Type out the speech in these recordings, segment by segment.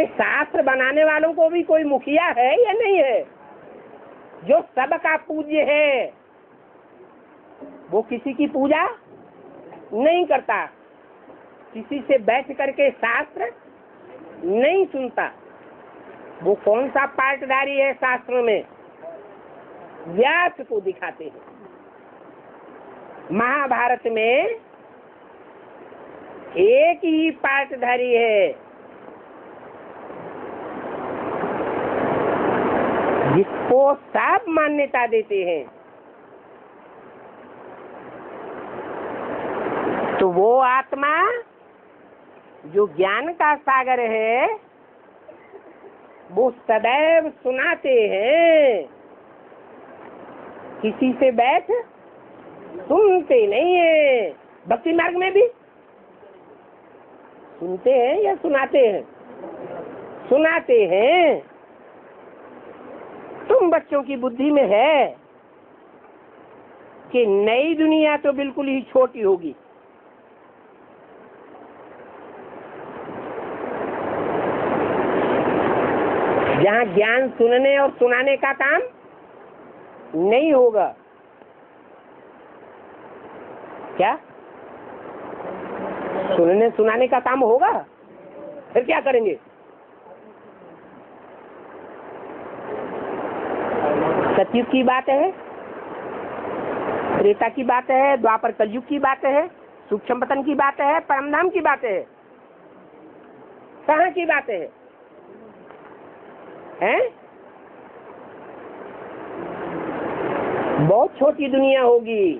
भाई शास्त्र बनाने वालों को भी कोई मुखिया है या नहीं है? जो सबका पूज्य है वो किसी की पूजा नहीं करता, किसी से बैठ करके शास्त्र नहीं सुनता। वो कौन सा पार्टधारी है शास्त्रों में? व्यास को दिखाते हैं। महाभारत में एक ही पार्टधारी है जिसको सब मान्यता देते हैं, तो वो आत्मा जो ज्ञान का सागर है वो सदैव सुनाते हैं, किसी से बैठ सुनते नहीं है। भक्ति मार्ग में भी सुनते हैं या सुनाते हैं? सुनाते हैं। तुम बच्चों की बुद्धि में है कि नई दुनिया तो बिल्कुल ही छोटी होगी, जहाँ ज्ञान सुनने और सुनाने का काम नहीं होगा। क्या सुनने सुनाने का काम होगा? फिर क्या करेंगे? सतयुग की बात है, त्रेता की बात है, द्वापर कलयुग की बात है, सूक्ष्म पतन की बात है, परमधाम की बात है। कहाँ की बात है? हैं? बहुत छोटी दुनिया होगी।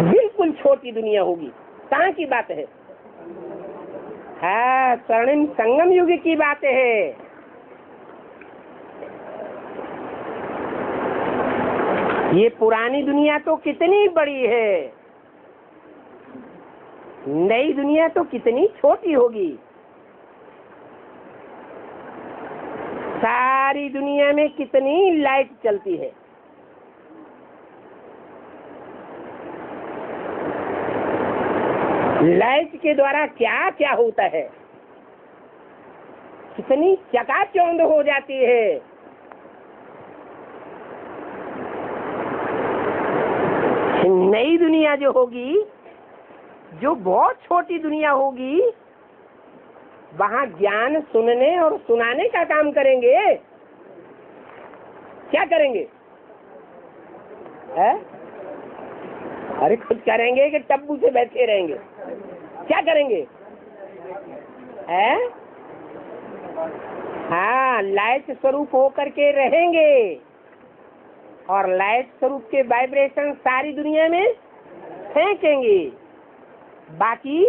बिल्कुल छोटी दुनिया होगी। कहाँ की बात है? हाँ, स्वर्णिम संगम युग की बात है। ये पुरानी दुनिया तो कितनी बड़ी है, नई दुनिया तो कितनी छोटी होगी। सारी दुनिया में कितनी लाइट चलती है। लाइट के द्वारा क्या क्या होता है, कितनी चकाचौंध हो जाती है। नई दुनिया जो होगी, जो बहुत छोटी दुनिया होगी, वहां ज्ञान सुनने और सुनाने का काम करेंगे। क्या करेंगे? है? अरे कुछ करेंगे कि टब्बू से बैठे रहेंगे? क्या करेंगे? है? हाँ, लाइट स्वरूप होकर के रहेंगे और लाइट स्वरूप के वाइब्रेशन सारी दुनिया में फेंकेंगे। बाकी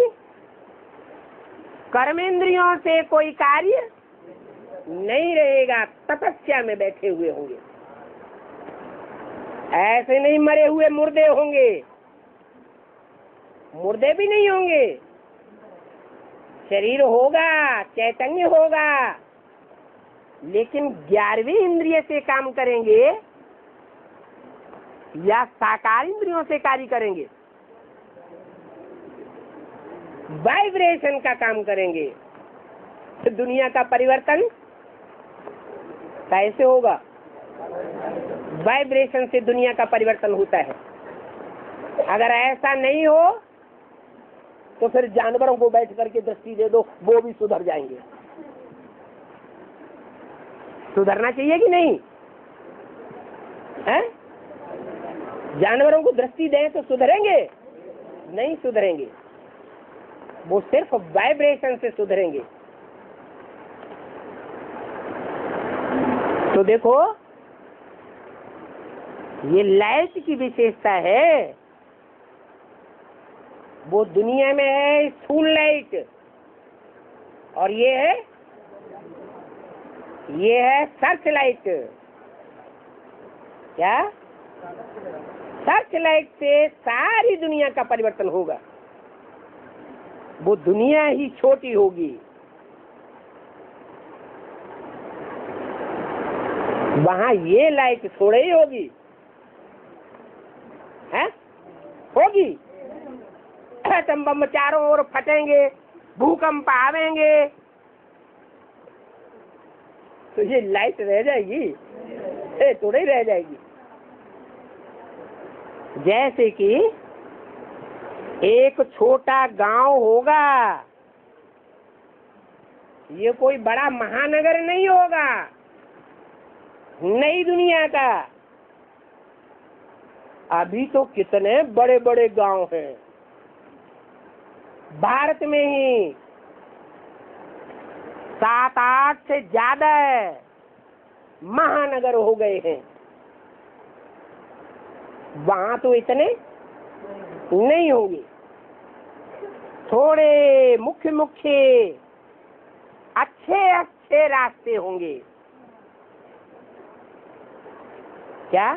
कर्मेंद्रियों से कोई कार्य नहीं रहेगा, तपस्या में बैठे हुए होंगे। ऐसे नहीं मरे हुए मुर्दे होंगे, मुर्दे भी नहीं होंगे। शरीर होगा, चैतन्य होगा, लेकिन 11वीं इंद्रिय से काम करेंगे या साकार इंद्रियों से कार्य करेंगे? वाइब्रेशन का काम करेंगे। तो दुनिया का परिवर्तन कैसे होगा? वाइब्रेशन से दुनिया का परिवर्तन होता है। अगर ऐसा नहीं हो तो फिर जानवरों को बैठ करके दृष्टि दे दो, वो भी सुधर जाएंगे। सुधरना चाहिए कि नहीं? है? जानवरों को दृष्टि दें तो सुधरेंगे? नहीं सुधरेंगे, वो सिर्फ वाइब्रेशन से सुधरेंगे। तो देखो, ये लाइट की विशेषता है। वो दुनिया में है स्थूल लाइट, और ये है सर्च लाइट। क्या? सर्च लाइट से सारी दुनिया का परिवर्तन होगा। वो दुनिया ही छोटी होगी। वहां ये लाइट थोड़े ही होगी, है? होगी? एटम बम चारों ओर फटेंगे, भूकंप आवेंगे, तो ये लाइट रह जाएगी? थोड़ी रह जाएगी। जैसे कि एक छोटा गांव होगा, ये कोई बड़ा महानगर नहीं होगा नई दुनिया का। अभी तो कितने बड़े बड़े गांव हैं भारत में ही, 7-8 से ज्यादा महानगर हो गए हैं। वहां तो इतने नहीं होंगे, थोड़े मुख्य मुख्य अच्छे अच्छे रास्ते होंगे। क्या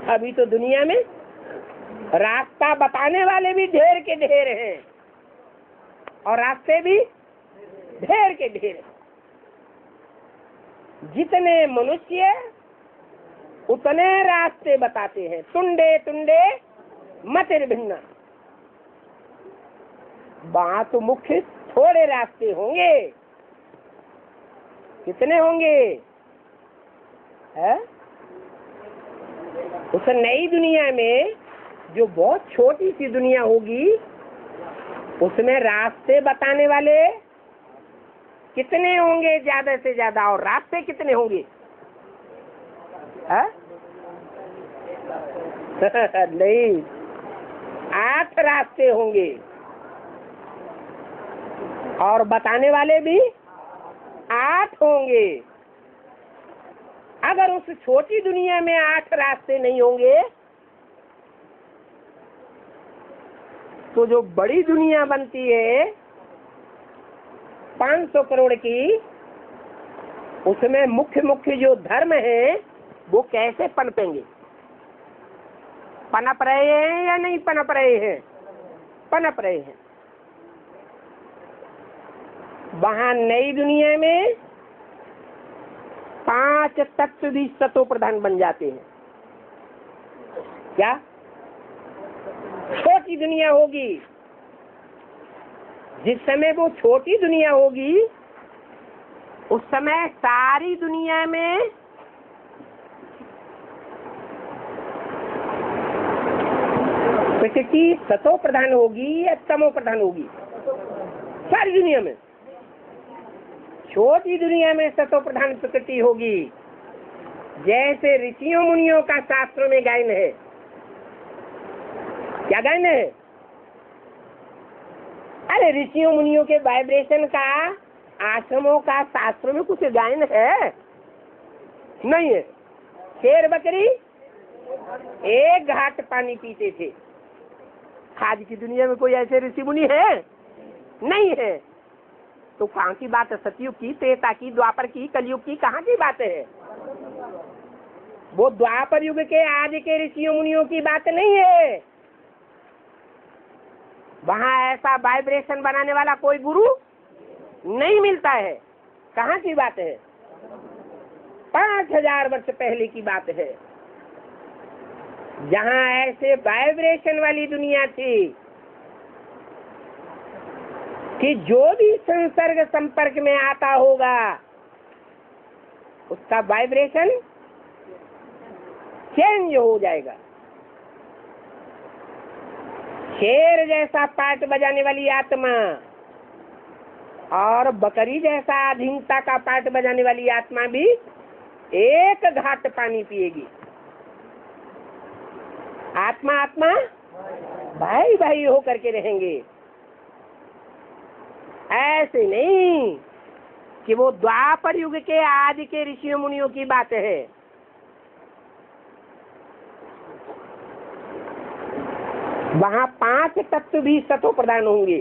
अभी तो दुनिया में रास्ता बताने वाले भी ढेर के ढेर हैं और रास्ते भी ढेर के ढेर हैं। जितने मनुष्य उतने रास्ते बताते हैं। तुंडे तुंडे मतिर्भिन्न। वहां तो मुख्य थोड़े रास्ते होंगे। कितने होंगे? है? उस नई दुनिया में जो बहुत छोटी सी दुनिया होगी, उसमें रास्ते बताने वाले कितने होंगे? ज्यादा से ज्यादा। और रास्ते कितने होंगे? नहीं, 8 रास्ते होंगे और बताने वाले भी 8 होंगे। अगर उस छोटी दुनिया में 8 रास्ते नहीं होंगे, तो जो बड़ी दुनिया बनती है 500 करोड़ की, उसमें मुख्य मुख्य जो धर्म है वो कैसे पनपेंगे? पनप रहे हैं या नहीं पनप रहे हैं? पनप रहे हैं। वहां नई दुनिया में 5 तत्व भी सतो प्रधान बन जाते हैं। क्या? छोटी दुनिया होगी। जिस समय वो छोटी दुनिया होगी, उस समय सारी दुनिया में प्रकृति सतो प्रधान होगी या तमो प्रधान होगी? सारी दुनिया में। छोटी दुनिया में सतो प्रधान प्रकृति होगी। जैसे ऋषियों मुनियों का शास्त्रों में गायन है। क्या गायन है? अरे ऋषियों मुनियों के वाइब्रेशन का आश्रमों का शास्त्रों में कुछ गायन है? नहीं है। शेर बकरी एक घाट पानी पीते थे। आज की दुनिया में कोई ऐसे ऋषि मुनि है? नहीं है। तो कहाँ की बात है? सतयुग की, त्रेता की, द्वापर की, कलयुग की? कहाँ की बात है? वो द्वापर युग के आज के ऋषियों मुनियों की बात नहीं है। वहाँ ऐसा वाइब्रेशन बनाने वाला कोई गुरु नहीं मिलता है। कहाँ की बात है? 5000 वर्ष पहले की बात है, जहाँ ऐसे वाइब्रेशन वाली दुनिया थी कि जो भी संसर्ग संपर्क में आता होगा उसका वाइब्रेशन चेंज हो जाएगा। शेर जैसा पार्ट बजाने वाली आत्मा और बकरी जैसा अधीनता का पार्ट बजाने वाली आत्मा भी एक घाट पानी पिएगी। आत्मा आत्मा भाई भाई हो करके रहेंगे। ऐसे नहीं कि वो द्वापर युग के आज के ऋषियों मुनियों की बात है। वहां 5 तत्व भी सतो प्रधान होंगे।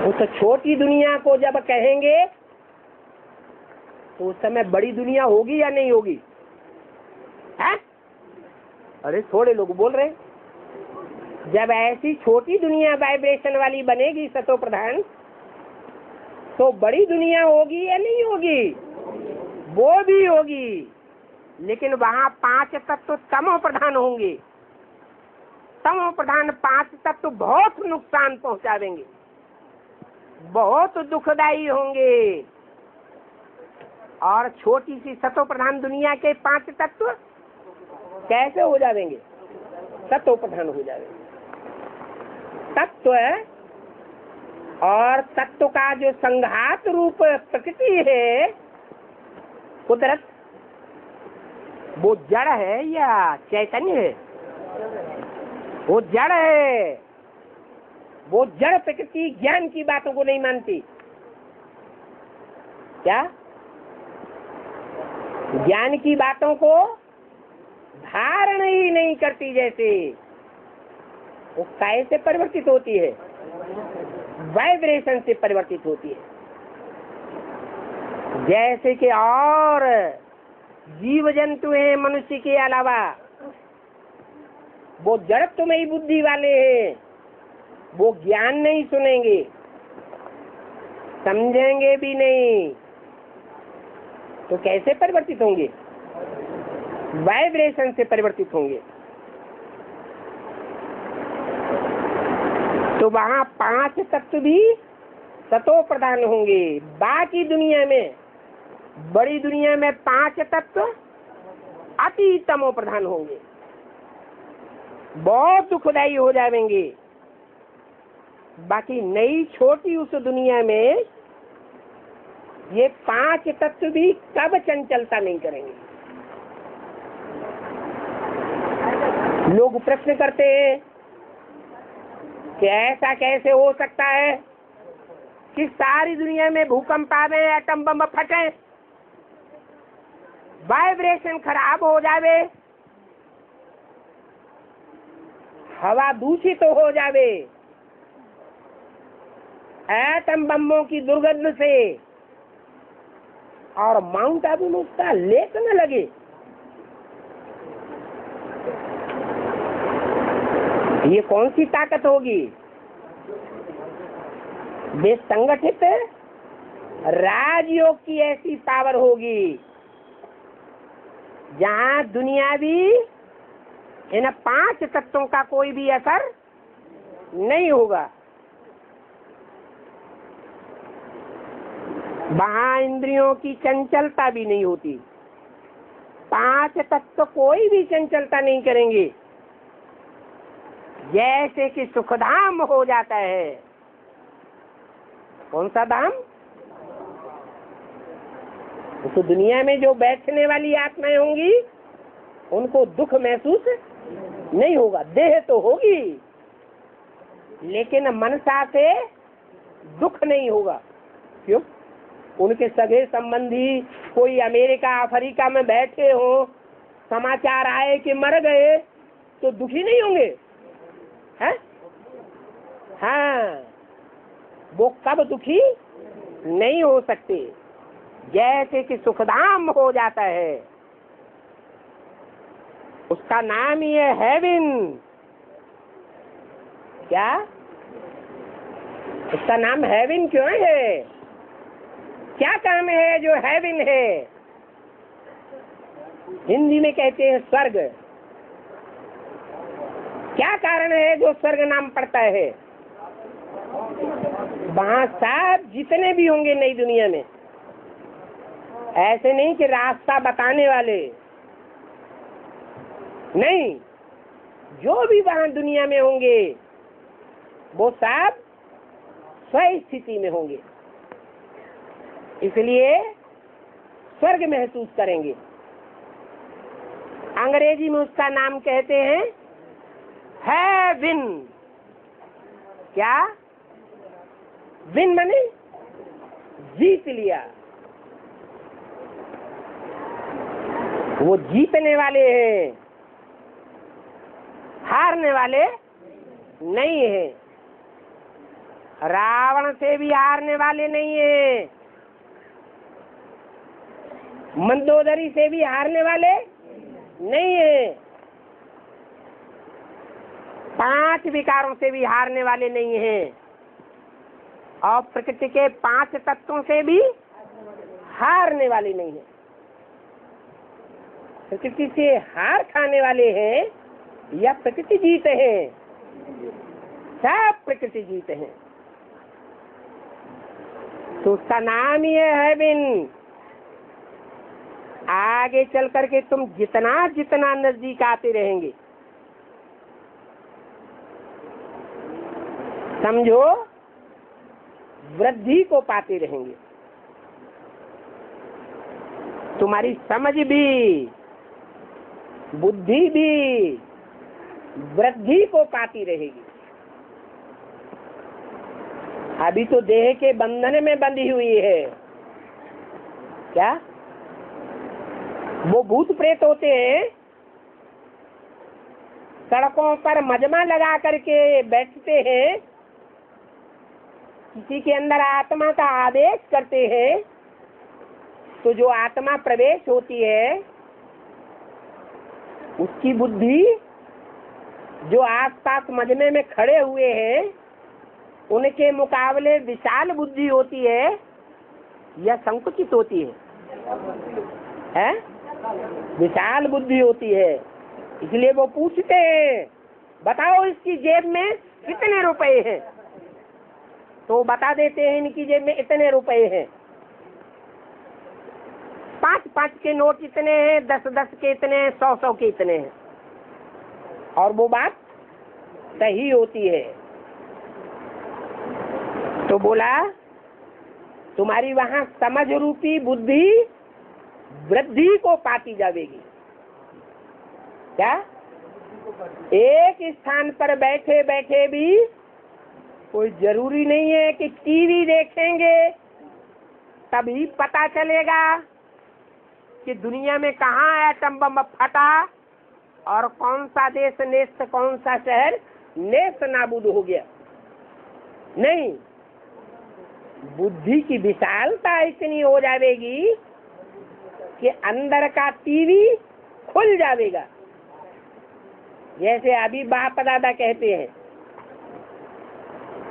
उस छोटी दुनिया को जब कहेंगे तो उस समय बड़ी दुनिया होगी या नहीं होगी? है? अरे थोड़े लोग बोल रहे। जब ऐसी छोटी दुनिया वाइब्रेशन वाली बनेगी सतो प्रधान, तो बड़ी दुनिया होगी या नहीं होगी? वो भी होगी, लेकिन वहां 5 तत्व तमो प्रधान होंगे। तमो प्रधान 5 तत्व बहुत नुकसान पहुंचावेंगे, बहुत दुखदाई होंगे। और छोटी सी सतो प्रधान दुनिया के 5 तत्व कैसे हो जाएंगे? सतो प्रधान हो जाएंगे। तत्व और तत्व का जो संघात रूप प्रकृति है, कुदरत, वो जड़ है या चैतन्य है? वो जड़ है। वो जड़ प्रकृति ज्ञान की बातों को नहीं मानती। क्या? ज्ञान की बातों को धारण ही नहीं करती। जैसे वो कैसे परिवर्तित होती है? वाइब्रेशन से परिवर्तित होती है। जैसे कि और जीव जंतु हैं मनुष्य के अलावा, वो जड़त्व में ही बुद्धि वाले हैं, वो ज्ञान नहीं सुनेंगे, समझेंगे भी नहीं, तो कैसे परिवर्तित होंगे? वाइब्रेशन से परिवर्तित होंगे। तो वहाँ 5 तत्व भी सतो प्रधान होंगे। बाकी दुनिया में, बड़ी दुनिया में 5 तत्व अति तमो प्रधान होंगे, बहुत दुखदाई हो जाएंगे। बाकी नई छोटी उस दुनिया में ये 5 तत्व भी कब चंचलता नहीं करेंगे। लोग प्रश्न करते हैं कि ऐसा कैसे हो सकता है कि सारी दुनिया में भूकंप आवे, एटम बम फटे, वाइब्रेशन खराब हो जावे, हवा दूषित तो हो जावे, एटम बमों की दुर्गंध से, और माउंट आबू में उसका लेक न लगे। ये कौन सी ताकत होगी? बेसंगठित राजयोग की ऐसी पावर होगी जहाँ दुनियावी इन 5 तत्वों का कोई भी असर नहीं होगा। वहाँ इंद्रियों की चंचलता भी नहीं होती। 5 तत्व कोई भी चंचलता नहीं करेंगे। जैसे कि सुखधाम हो जाता है। कौन सा धाम? तो दुनिया में जो बैठने वाली आत्माएं होंगी उनको दुख महसूस नहीं होगा। देह तो होगी लेकिन मनसा से दुख नहीं होगा। क्यों? उनके सगे संबंधी कोई अमेरिका अफ्रीका में बैठे हो, समाचार आए कि मर गए, तो दुखी नहीं होंगे? है? हाँ, वो कब दुखी नहीं हो सकते। जैसे कि सुखधाम हो जाता है, उसका नाम ही है हेवन। क्या? उसका नाम हेवन क्यों है? क्या काम है जो हेवन है? हिंदी में कहते हैं स्वर्ग। क्या कारण है जो स्वर्ग नाम पड़ता है? वहाँ सब जितने भी होंगे नई दुनिया में, ऐसे नहीं कि रास्ता बताने वाले नहीं, जो भी वहाँ दुनिया में होंगे वो सब स्वस्थिति में होंगे, इसलिए स्वर्ग महसूस करेंगे। अंग्रेजी में उसका नाम कहते हैं हेवन। क्या? विन माने जीत लिया। वो जीतने वाले हैं, हारने वाले नहीं है। रावण से भी हारने वाले नहीं है, मंदोदरी से भी हारने वाले नहीं है, 5 विकारों से भी हारने वाले नहीं हैं, और प्रकृति के 5 तत्वों से भी हारने वाले नहीं है। प्रकृति से हार खाने वाले हैं या प्रकृति जीत है? सब प्रकृति जीत है। तो उसका नाम ही है बिन। आगे चल करके तुम जितना जितना नजदीक आते रहेंगे, समझो वृद्धि को पाते रहेंगे। तुम्हारी समझ भी, बुद्धि भी वृद्धि को पाती रहेगी। अभी तो देह के बंधन में बंधी हुई है। क्या वो भूत प्रेत होते हैं, सड़कों पर मजमा लगा करके बैठते हैं, किसी के अंदर आत्मा का आदेश करते हैं, तो जो आत्मा प्रवेश होती है उसकी बुद्धि, जो आसपास मजमे में खड़े हुए हैं उनके मुकाबले विशाल बुद्धि होती है या संकुचित होती है? विशाल बुद्धि होती है। इसलिए वो पूछते हैं, बताओ इसकी जेब में कितने रुपए हैं? तो बता देते हैं इनकी जेब में इतने रुपए हैं। 5-5 के नोट इतने हैं, 10-10 के इतने हैं, 100-100 के इतने हैं। और वो बात सही होती है। तो बोला तुम्हारी वहां समझ रूपी बुद्धि वृद्धि को पाती जाएगी। क्या एक स्थान पर बैठे बैठे भी कोई जरूरी नहीं है कि टीवी देखेंगे तभी पता चलेगा कि दुनिया में कहाँ एटम बम फटा और कौन सा देश नेस्त, कौन सा शहर नेस्त नाबूद हो गया। नहीं, बुद्धि की विशालता इतनी हो जाएगी कि अंदर का टीवी खुल जाएगा। जैसे अभी बाप दादा कहते हैं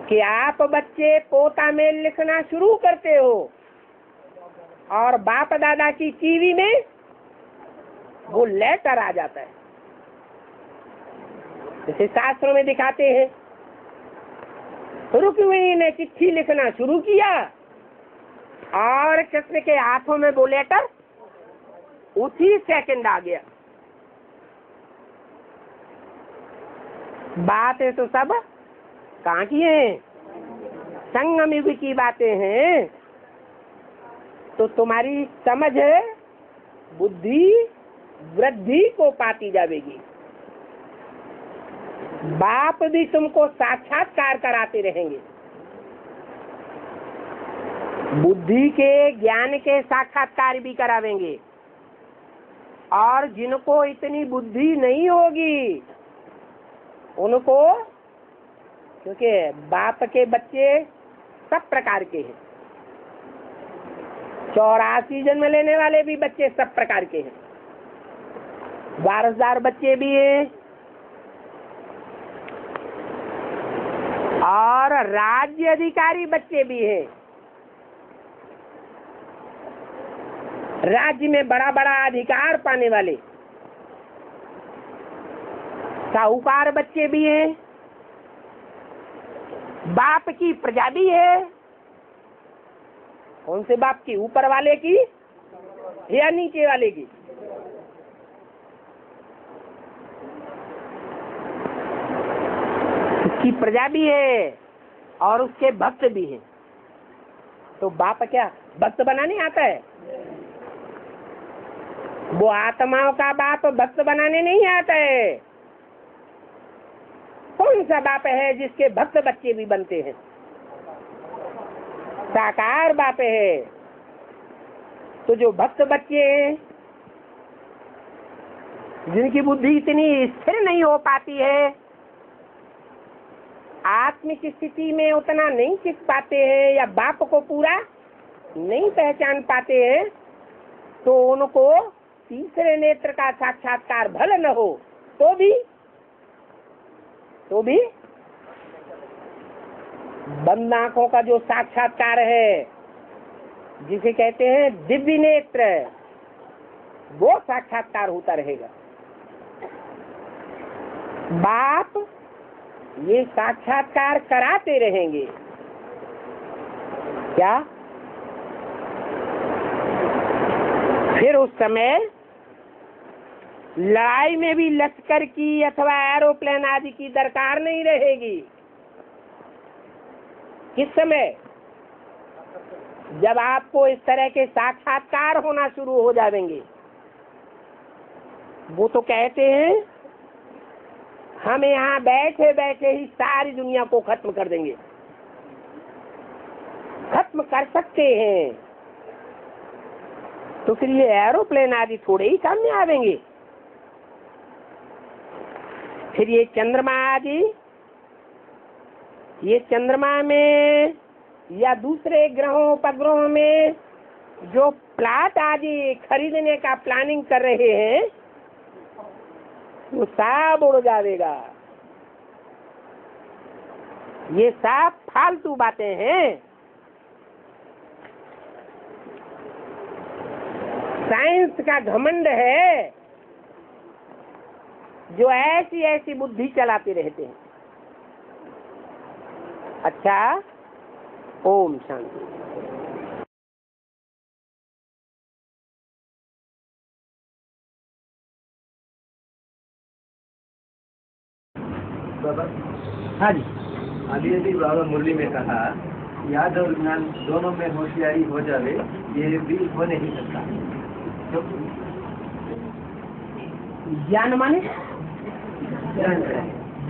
कि आप बच्चे पोता में लिखना शुरू करते हो और बाप दादा की टीवी में वो लेटर आ जाता है। जैसे शास्त्रों में दिखाते हैं, रुक्मिणी ने चिट्ठी लिखना शुरू किया और कृष्ण के हाथों में वो लेटर उसी सेकंड आ गया। बातें तो सब कहाँ की हैं? संगम युग की बातें हैं। तो तुम्हारी समझ बुद्धि वृद्धि को पाती जाएगी। बाप भी तुमको साक्षात्कार कराते रहेंगे, बुद्धि के ज्ञान के साक्षात्कार भी करावेंगे। और जिनको इतनी बुद्धि नहीं होगी उनको, क्योंकि बाप के बच्चे सब प्रकार के हैं, 84 जन्म लेने वाले भी बच्चे सब प्रकार के हैं, वारसदार बच्चे भी हैं और राज्य अधिकारी बच्चे भी हैं। राज्य में बड़ा बड़ा अधिकार पाने वाले साहूकार बच्चे भी हैं, बाप की प्रजा भी है। कौन से बाप की? ऊपर वाले की या नीचे वाले की? उसकी प्रजा भी है और उसके भक्त भी हैं। तो बाप क्या भक्त बनाने आता है? वो आत्माओं का बाप भक्त बनाने नहीं आता है। कौन सा बाप है जिसके भक्त बच्चे भी बनते हैं? साकार बाप है। तो जो भक्त बच्चे हैं, जिनकी बुद्धि इतनी स्थिर नहीं हो पाती है, आत्मिक स्थिति में उतना नहीं सीख पाते हैं या बाप को पूरा नहीं पहचान पाते हैं, तो उनको तीसरे नेत्र का साक्षात्कार भले न हो तो भी बंद आंखों का जो साक्षात्कार है, जिसे कहते हैं दिव्य नेत्र, वो साक्षात्कार होता रहेगा। बाप ये साक्षात्कार कराते रहेंगे। क्या? फिर उस समय लड़ाई में भी लश्कर की अथवा एरोप्लेन आदि की दरकार नहीं रहेगी। किस समय? जब आपको इस तरह के साक्षात्कार होना शुरू हो जाएंगे। वो तो कहते हैं हम यहाँ बैठे बैठे ही सारी दुनिया को खत्म कर देंगे। खत्म कर सकते हैं तो फिर ये एरोप्लेन आदि थोड़े ही काम में आवेंगे। फिर ये चंद्रमा आदि, ये चंद्रमा में या दूसरे ग्रहों उपग्रहों में जो प्लाट आदि खरीदने का प्लानिंग कर रहे हैं वो सब उड़ जाएगा। ये सब फालतू बातें हैं। साइंस का घमंड है जो ऐसी ऐसी बुद्धि चलाते रहते हैं। अच्छा, ओम शांति। बाबा, हाँ जी। अभी बाबा मुरली में कहा याद और ज्ञान दोनों में होशियारी हो जावे, ये भी हो नहीं सकता। तो ज्ञान माने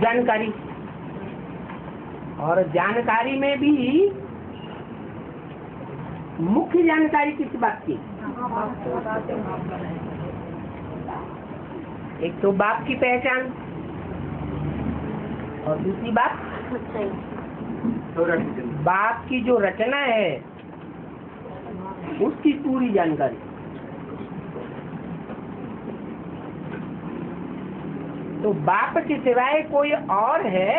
जानकारी, और जानकारी में भी मुख्य जानकारी किस बात की? एक तो बाप की पहचान और दूसरी बात बाप की जो रचना है उसकी पूरी जानकारी। तो बाप के सिवाय कोई और है?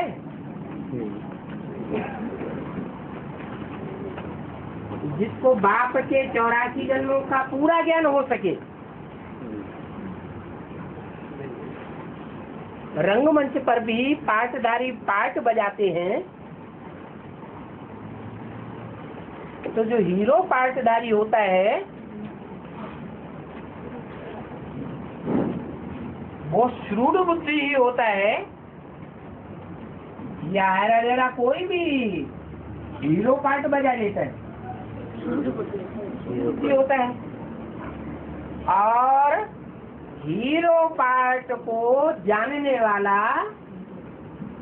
जिसको बाप के 84 जन्मों का पूरा ज्ञान हो सके। रंगमंच पर भी पाठधारी पाठ बजाते हैं तो जो हीरो पाठधारी होता है वो श्रूड बुद्धि ही होता है, या हेरा कोई भी हीरो पाठ बजा लेता है, बुद्धि होता है। और हीरो पाठ को जानने वाला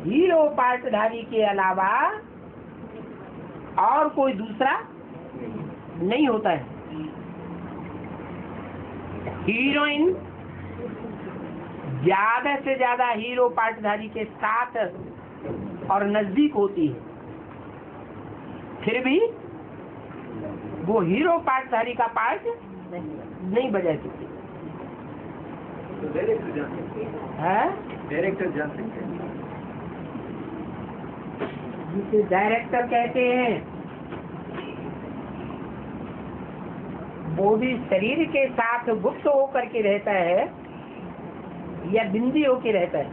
हीरो पाठधारी के अलावा और कोई दूसरा नहीं होता है। हीरोइन ज्यादा से ज्यादा हीरो पाठधारी के साथ और नजदीक होती है, फिर भी वो हीरो पाठधारी का पाठ नहीं बजा सकती। डायरेक्टर जान सकते हैं। डायरेक्टर जान सकते हैं, जिसे डायरेक्टर कहते हैं। वो भी शरीर के साथ गुप्त होकर के रहता है या बिंदी होकर रहता है?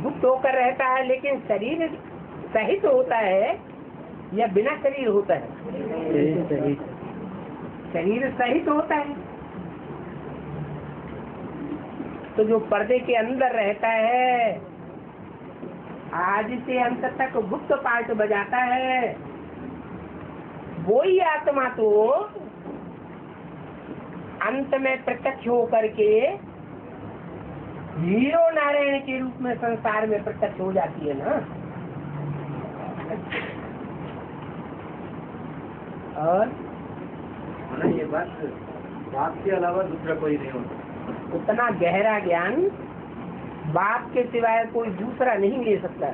गुप्त होकर रहता है, लेकिन शरीर सहित होता है या बिना शरीर होता है? शरीर सहित होता है। तो जो पर्दे के अंदर रहता है, आज से अंत तक गुप्त पाठ बजाता है, वो ही आत्मा तो अंत में प्रत्यक्ष होकर के हीरो नारायण के रूप में संसार में प्रत्यक्ष हो जाती है ना। और ये बाप के अलावा दूसरा कोई नहीं होता। उतना गहरा ज्ञान बाप के सिवाय कोई दूसरा नहीं ले सकता।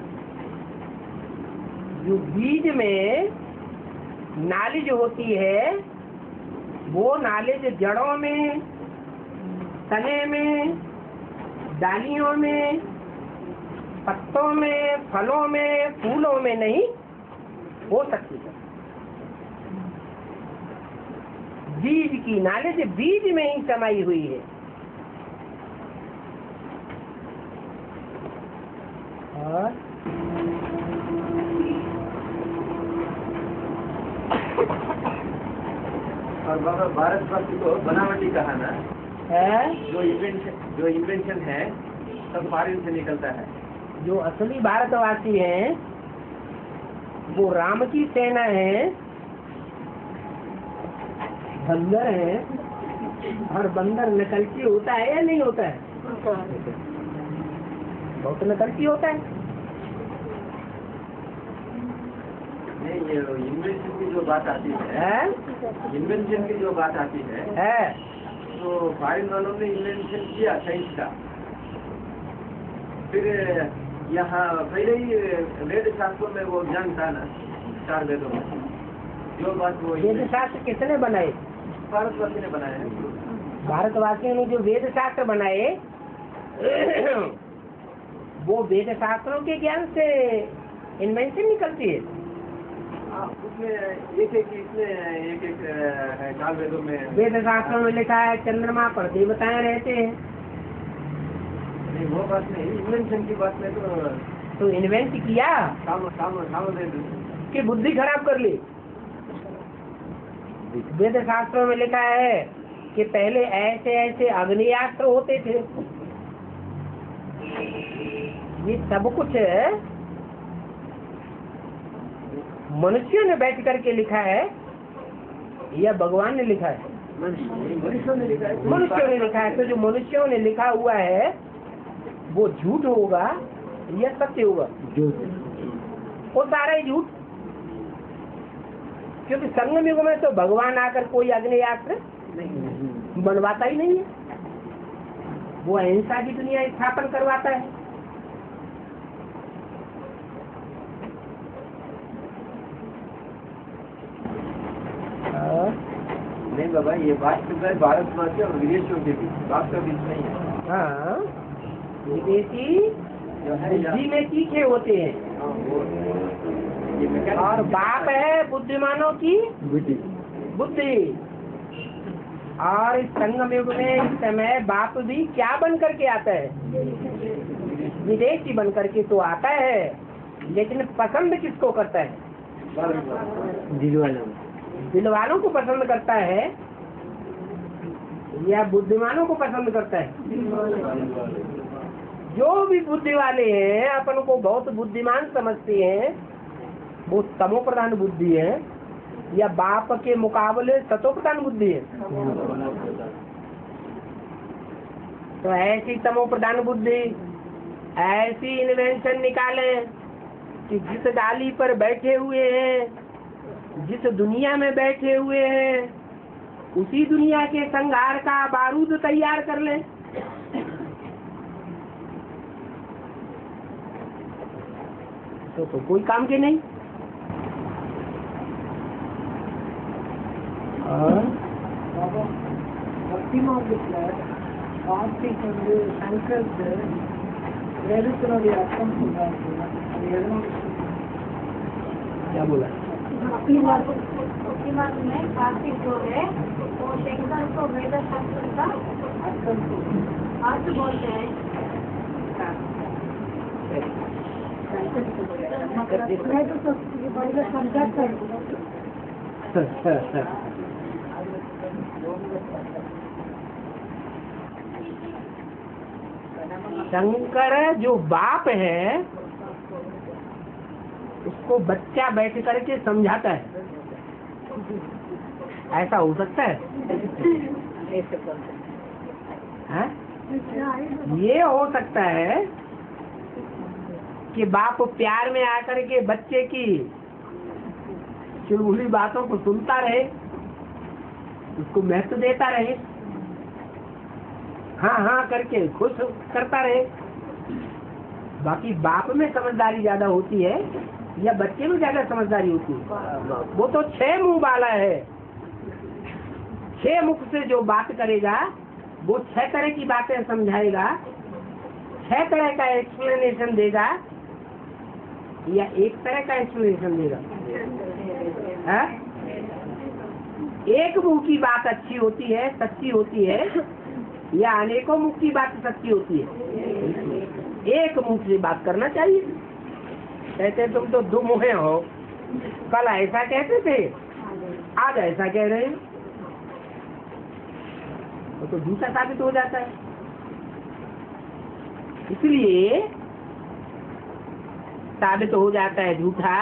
जो बीज में नॉलेज होती है, वो नॉलेज जड़ों में, तने में, डालियों में, पत्तों में, फलों में, फूलों में नहीं हो सकती है। बीज की नॉलेज बीज में ही समाई हुई है। और बाबा भारतवासी को बनावटी कहा ना, है जो इन्वेंशन है सब फॉरेन से निकलता है। जो असली भारतवासी हैं वो राम की सेना है, बंदर है, और बंदर नकलची होता है या नहीं होता है? बहुत नकलची होता है। नहीं, ये इन्वेंशन की जो बात आती है, इन्वेंशन की जो बात आती है तो फॉरेन वालों ने इन्वेंशन किया साइंस का, फिर यहाँ पहले ही वेद शास्त्रों में वो ज्ञान था ना, 4 वेदों में जो बात वो वेद शास्त्र किसने बनाए? भारतवासी ने बनाया है। भारतवासियों ने जो वेद शास्त्र बनाए वो वेद शास्त्रों के ज्ञान से इन्वेंशन निकलती है। उसमें एक 4 वेदों में वेद शास्त्रों में लिखा है चंद्रमा पर देवताएं रहते हैं। नहीं, वो बात नहीं, इन्वेंशन की बात में तो इन्वेंट किया कि बुद्धि खराब कर ली। वेद शास्त्रों में लिखा है कि पहले ऐसे ऐसे अग्नियास्त्र होते थे। ये सब कुछ मनुष्यों ने बैठ करके लिखा है या भगवान ने लिखा है? मनुष्यों ने लिखा है। मनुष्यों ने लिखा है। तो जो मनुष्यों ने लिखा हुआ है वो झूठ होगा या सत्य होगा? वो सारा ही झूठ, क्योंकि संगम युग में तो भगवान आकर कोई अग्नियास्त्र बनवाता ही नहीं है, वो अहिंसा की दुनिया स्थापन करवाता है। नहीं बाबा, ये बात तो है भारतवासी और विदेशियों के बीच, बात का बीच नहीं है। हाँ, विदेशी जो है बुद्धि में तीखे होते हैं और बाप है बुद्धिमानों की बुद्धि। और इस संगम युग में इस समय बाप भी क्या बन करके आता है? विदेशी बन करके तो आता है, लेकिन पसंद किसको करता है? दिल वालों को पसंद करता है या बुद्धिमानों को पसंद करता है? जो भी बुद्धि वाले हैं अपन को बहुत बुद्धिमान समझते हैं, वो तमो प्रधान बुद्धि है या बाप के मुकाबले सतो प्रधान बुद्धि है? तो ऐसी तमो प्रधान बुद्धि, ऐसी इन्वेंशन निकाले कि जिस डाली पर बैठे हुए हैं, जिस दुनिया में बैठे हुए हैं, उसी दुनिया के संघार का बारूद तैयार कर ले। तो कोई काम के नहीं। क्या बोला? में कार्तिक जो है वो शंकर को वेद शास्त्र का अर्थ बोलते हैं। मैं तो समझा शंकर जो बाप है उसको बच्चा बैठ करके समझाता है। ऐसा हो सकता है? है? ये हो सकता है कि बाप प्यार में आकर के बच्चे की चुलबुली बातों को सुनता रहे, उसको महत्व देता रहे, हाँ हाँ करके खुश करता रहे। बाकी बाप में समझदारी ज्यादा होती है या बच्चे में ज्यादा समझदारी होती है? वो तो 6 मुंह वाला है। 6 मुख से जो बात करेगा वो 6 तरह की बातें समझाएगा, 6 तरह का एक्सप्लेनेशन देगा या एक तरह का एक्सप्लेनेशन देगा? है? एक मुंह की बात अच्छी होती है, सच्ची होती है, या अनेकों मुख की बात सच्ची होती है? एक मुंह से बात करना चाहिए। कहते तुम तो दो मुँहे हो, कल ऐसा कहते थे आज ऐसा कह रहे हैं, तो झूठा साबित हो जाता है। इसलिए साबित हो जाता है झूठा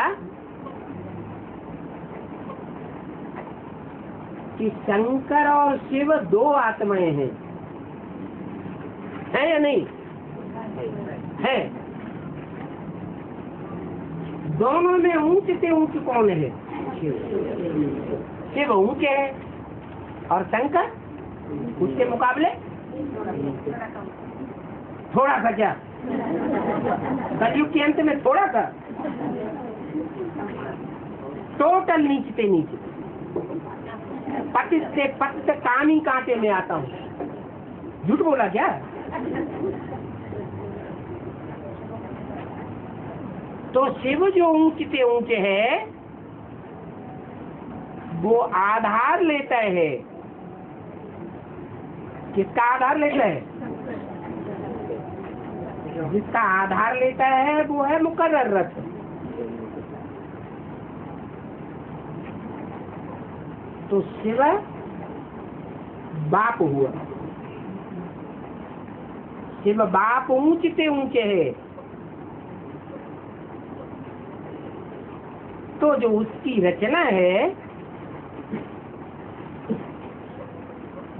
कि शंकर और शिव दो आत्माएं हैं, है या नहीं है? दोनों में ऊंच से ऊंच कौन है? शिव ऊंचे है और शंकर उसके मुकाबले थोड़ा सा, क्या कलयुग के अंत में थोड़ा सा, टोटल नीचे से नीचे, पति से काम ही कांटे में आता हूँ। झूठ बोला क्या? तो शिव जो ऊंचे से ऊंचे है वो आधार लेता है, किसका आधार लेता है? जिसका आधार लेता है वो है मुकर्रर रथ। तो शिव बाप हुआ, शिव बाप ऊंचे से ऊंचे है, तो जो उसकी रचना है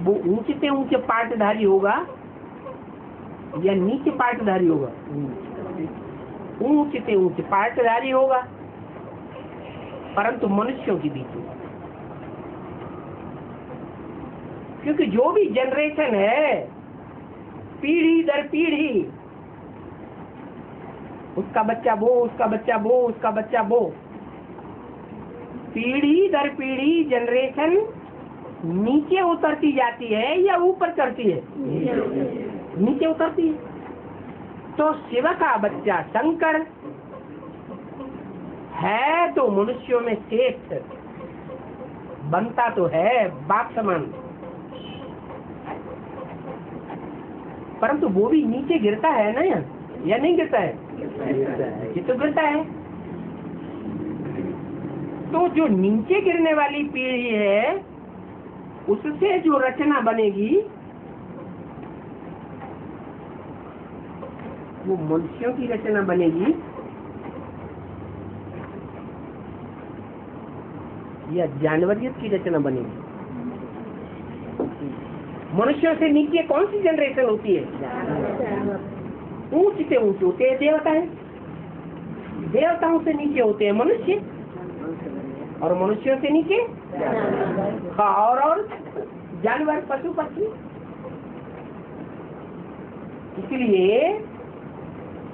वो ऊंचे से ऊंचे पार्टधारी होगा या नीचे पार्टधारी होगा? ऊंचे से ऊंचे पार्टधारी होगा, परंतु मनुष्यों के बीच में, क्योंकि जो भी जनरेशन है पीढ़ी दर पीढ़ी, उसका बच्चा वो, उसका बच्चा वो, उसका बच्चा वो, पीढ़ी दर पीढ़ी जनरेशन नीचे उतरती जाती है या ऊपर चढ़ती है? नीचे उतरती है। तो शिव का बच्चा शंकर है तो मनुष्यों में श्रेष्ठ बनता तो है बाप समान, परंतु वो भी नीचे गिरता है ना या नहीं गिरता है? ये तो गिरता है। तो जो नीचे गिरने वाली पीढ़ी है उससे जो रचना बनेगी वो मनुष्यों की रचना बनेगी या जानवरियत की रचना बनेगी? मनुष्यों से नीचे कौन सी जनरेशन होती है? ऊंच से ऊंचे होते हैं देवता है, देवताओं से नीचे होते हैं मनुष्य, और मनुष्यों से नीचे और जानवर, पशु पक्षी। इसलिए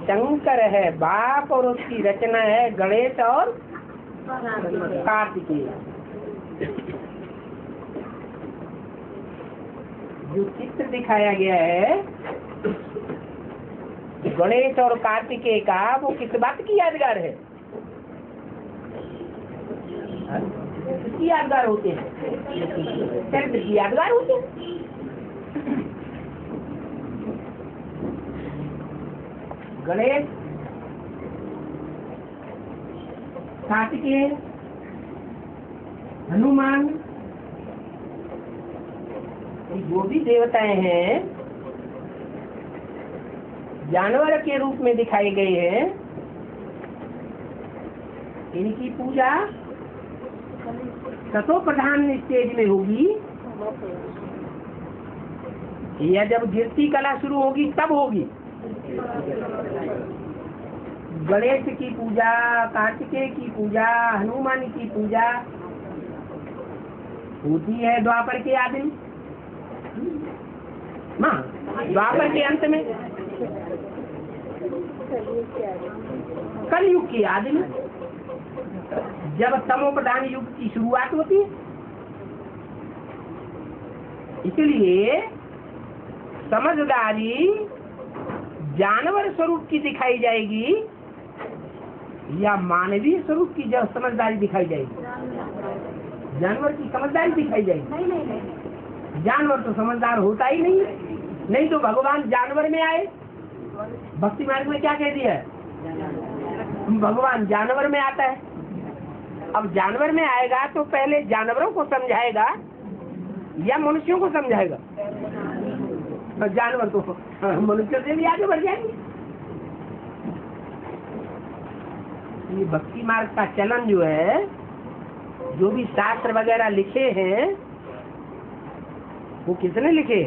शंकर है बाप और उसकी रचना है गणेश और कार्तिकेय। जो चित्र दिखाया गया है गणेश और कार्तिकेय का, वो किस बात की यादगार है? किसकी यादगार होते हैं? चरित्र की यादगार होते हैं। गणेश, कार्तिकेय, हनुमान, जो भी देवताएं हैं जानवर के रूप में दिखाए गए हैं, इनकी पूजा सतो प्रधान स्टेज में होगी या जब गिरती कला शुरू होगी तब होगी? गणेश की पूजा, कार्तिकेय की पूजा, हनुमान की पूजा होती है द्वापर के आदि में, द्वापर के अंत में, कलयुग की आदि में, जब तमो प्रधान युग की शुरुआत होती है। इसलिए समझदारी जानवर स्वरूप की दिखाई जाएगी या मानवीय स्वरूप की जब समझदारी दिखाई जाएगी? जानवर की समझदारी दिखाई जाएगी। जानवर तो समझदार होता ही नहीं, नहीं तो भगवान जानवर में आए। भक्ति मार्ग में क्या कह दिया है? भगवान जानवर में आता है। अब जानवर में आएगा तो पहले जानवरों को समझाएगा या मनुष्यों को समझाएगा? जानवर तो मनुष्य से भी आगे बढ़ जाएंगे। ये भक्ति मार्ग का चलन जो है, जो भी शास्त्र वगैरह लिखे हैं वो किसने लिखे?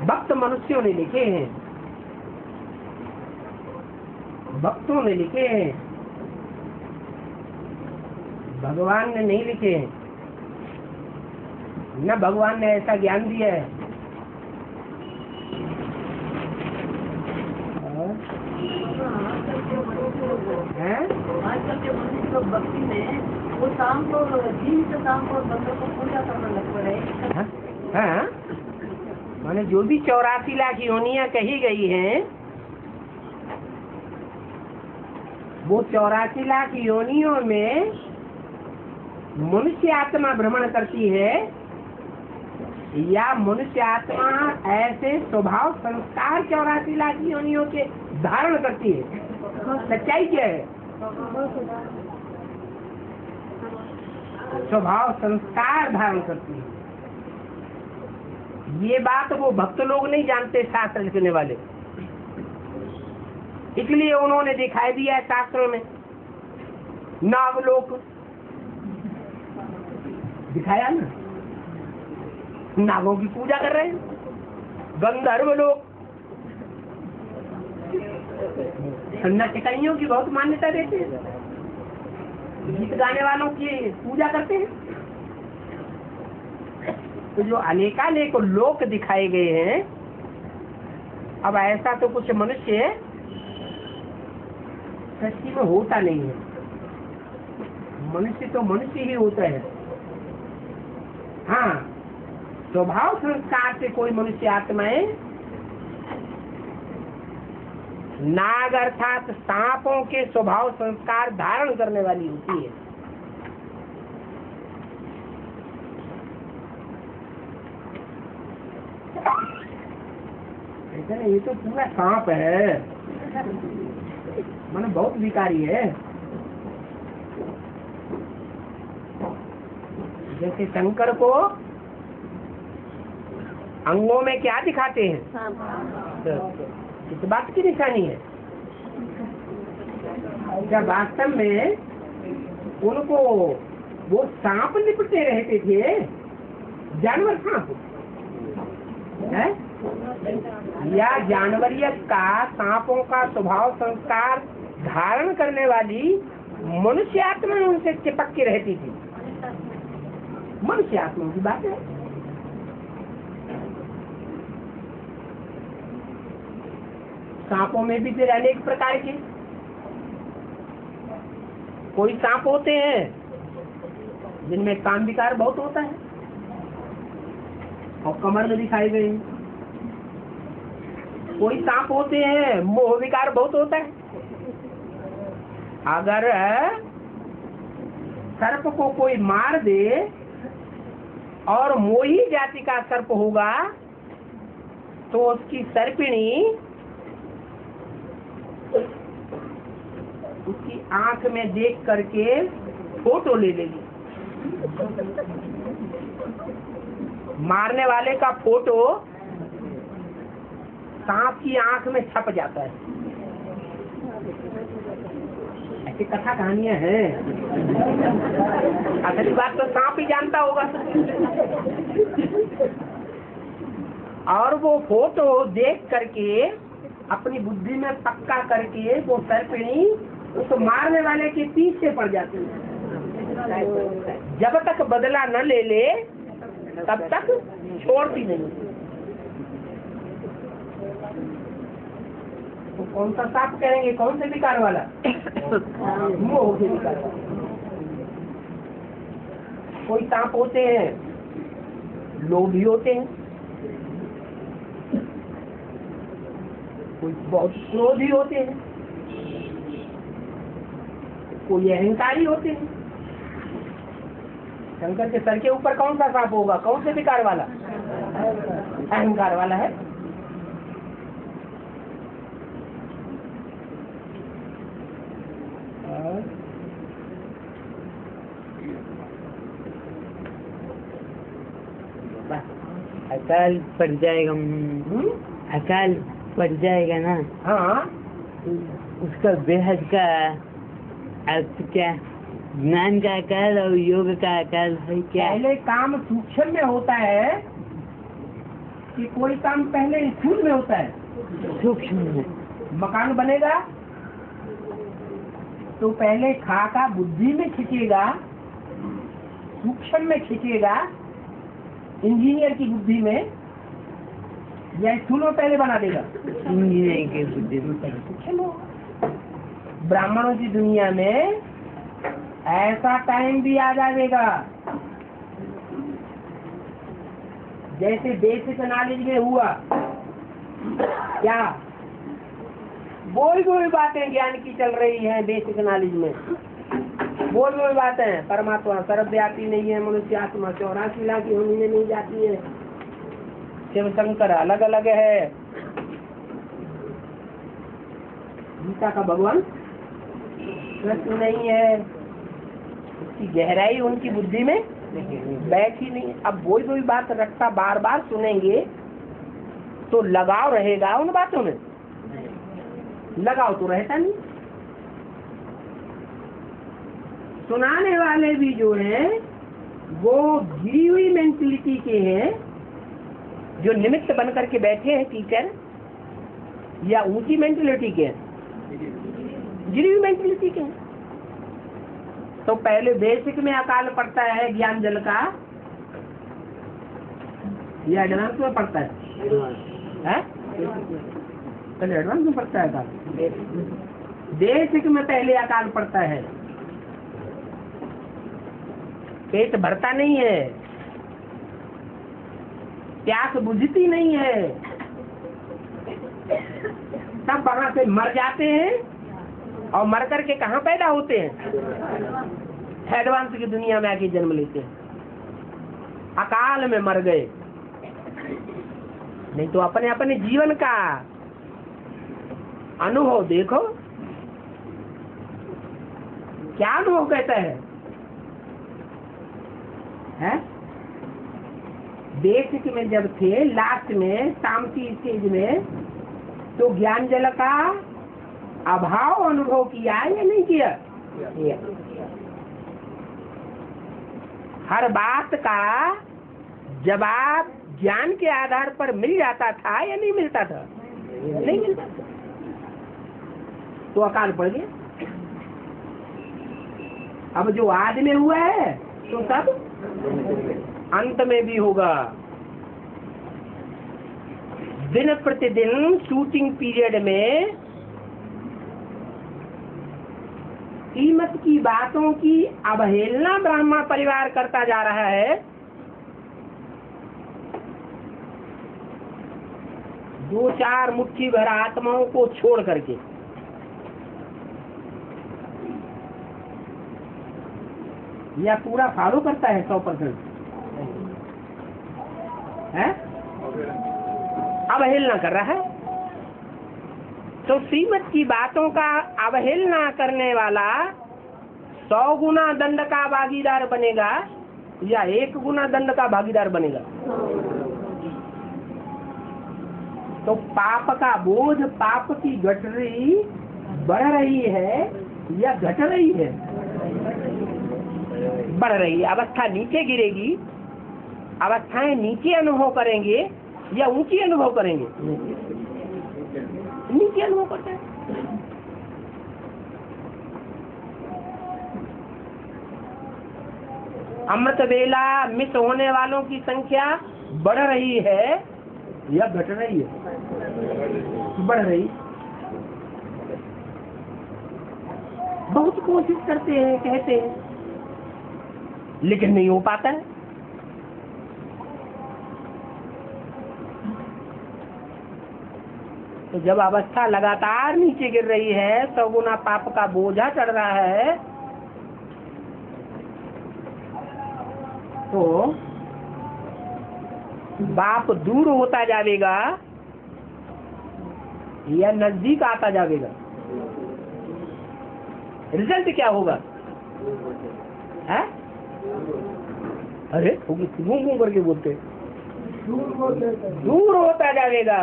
भक्त मनुष्यों ने लिखे हैं, भक्तों ने लिखे हैं, भगवान ने नहीं लिखे हैं। न भगवान ने ऐसा ज्ञान दिया है। आजकल के मनुष्य लोग भक्ति में वो शाम को दिन से शाम को भक्तों को पूजा करने लग पड़े। हाँ, माने जो भी 84 लाख योनियां कही गई हैं, वो 84 लाख योनियों में मनुष्य आत्मा भ्रमण करती है या मनुष्य आत्मा ऐसे स्वभाव संस्कार 84 लाख योनियों के धारण करती है? सच्चाई क्या है? स्वभाव संस्कार धारण करती है। ये बात वो भक्त लोग नहीं जानते, शास्त्र लिखने वाले। इसलिए उन्होंने दिखाई दिया है शास्त्रों में। नागलोक दिखाया ना, नागों की पूजा कर रहे हैं। गंधर्व लोग नटकइयों की बहुत मान्यता देते हैं, गीत गाने वालों की पूजा करते हैं। तो जो अनेकानेक लोक दिखाए गए हैं, अब ऐसा तो कुछ मनुष्य सच्ची में होता नहीं है। मनुष्य तो मनुष्य ही होता है। हाँ, स्वभाव संस्कार से कोई मनुष्य आत्माएं नाग अर्थात सांपों के स्वभाव संस्कार धारण करने वाली होती है। ये तो पूरा सांप है, माने बहुत विकारी है। जैसे शंकर को अंगों में क्या दिखाते हैं? इस बात की निशानी है। जब वास्तव में उनको वो सांप लिपटे रहते थे, जानवर सांप है या जानवरियत का सांपों का स्वभाव संस्कार धारण करने वाली मनुष्य आत्मा उनसे चिपक के रहती थी। मनुष्य आत्मा की बात है। सांपों में भी फिर अनेक प्रकार के कोई सांप होते हैं जिनमें काम विकार बहुत होता है और कमर में दिखाई गई। कोई सांप होते हैं मोह विकार बहुत होता है। अगर सर्प को कोई मार दे और मोही जाति का सर्प होगा तो उसकी सर्पिणी उसकी आंख में देख करके फोटो ले लेगी। मारने वाले का फोटो सांप की आंख में छप जाता है। ऐसी कथा कहानियां हैं। असली बात तो सांप ही जानता होगा। और वो फोटो देख करके अपनी बुद्धि में पक्का करके वो सर्पिणी उस मारने वाले के पीछे पड़ जाती है। जब तक बदला न ले ले तब तक छोड़ती नहीं। तो कौन सा सांप करेंगे? कौन से विकार वाला? मोह के विकार वाला। कोई सांप होते हैं लोभी होते हैं, कोई बहुत क्रोधी होते हैं, कोई अहंकारी होते हैं। शंकर के सर के ऊपर कौन सा सांप होगा? कौन से विकार वाला? अहंकार वाला है। अकाल पड़ जाएगा। अकाल पड़ जाएगा ना। हाँ, उसका बेहद का अर्थ क्या? ज्ञान का अकाल और योग का अकाल है क्या? पहले काम सूक्ष्म में होता है कि कोई काम पहले स्थूल में होता है? सूक्ष्म में। मकान बनेगा तो पहले खाका बुद्धि में खींचेगा, सूक्ष्म में खींचेगा, इंजीनियर की बुद्धि में, या स्थूल में पहले बना देगा? इंजीनियर की बुद्धि में। सूक्ष्म होगा। ब्राह्मणों की दुनिया में ऐसा टाइम भी आ जाएगा जैसे बेसिक नॉलेज में हुआ क्या, कोई बातें ज्ञान की चल रही है बेसिक नॉलेज में, कोई बातें। परमात्मा सर्वव्यापी नहीं है, मनुष्य आत्मा 84 लाख होने में नहीं जाती है, शिव शंकर अलग अलग है, गीता का भगवान कृष्ण नहीं है, उसकी गहराई उनकी बुद्धि में बैठी नहीं। अब वही बात रखता बार बार सुनेंगे तो लगाव रहेगा उन बातों में? लगाव तो रहता नहीं। सुनाने वाले भी जो है वो गिरी हुई मेंटलिटी के हैं, जो निमित्त बन करके बैठे हैं टीचर, या ऊंची मेंटलिटी के हैं? गिरी हुई मेंटलिटी के हैं। तो पहले बेसिक में अकाल पड़ता है ज्ञान जल का, या एडवांस में पड़ता है? पहले एडवांस में पड़ता है अकाल। बेसिक में पहले अकाल पड़ता है। पेट भरता नहीं है, प्यास बुझती नहीं है, तब वहां से मर जाते हैं, और मर करके कहाँ पैदा होते हैं? एडवांस की दुनिया में आके जन्म लेते हैं। अकाल में मर गए। नहीं तो अपने अपने जीवन का अनुभव देखो, क्या अनुभव कहता है? बेसिक में जब थे, लास्ट में शांति स्टेज में, तो ज्ञान जल का अभाव अनुभव किया या नहीं किया? हर बात का जवाब ज्ञान के आधार पर मिल जाता था या नहीं मिलता था? नहीं मिलता था, तो अकाल पड़ गया। अब जो आज में हुआ है तो सब अंत में भी होगा। दिन प्रतिदिन शूटिंग पीरियड में कीमत की बातों की अवहेलना ब्राह्मण परिवार करता जा रहा है। दो चार मुट्ठी भर आत्माओं को छोड़ करके। या पूरा फॉलो करता है 100%? है अवहेलना कर रहा है। तो श्रीमत की बातों का अवहेलना करने वाला 100 गुना दंड का भागीदार बनेगा या 1 गुना दंड का भागीदार बनेगा? तो पाप का बोझ, पाप की गठरी बढ़ रही है या घट रही है? बढ़ रही है। अवस्था नीचे गिरेगी, अवस्थाएं नीचे अनुभव करेंगे या ऊंची अनुभव करेंगे? नीचे अनुभव करते हैं। अमृत वेला मिस होने वालों की संख्या बढ़ रही है या घट रही है? बढ़ रही। बहुत कोशिश करते हैं, कहते हैं, लेकिन नहीं हो पाता है। तो जब अवस्था लगातार नीचे गिर रही है, 100 गुना पाप का बोझा चढ़ रहा है, तो बाप दूर होता जाएगा या नजदीक आता जाएगा? रिजल्ट क्या होगा? है? अरे घूम घूम करके बोलते दूर होता जाएगा।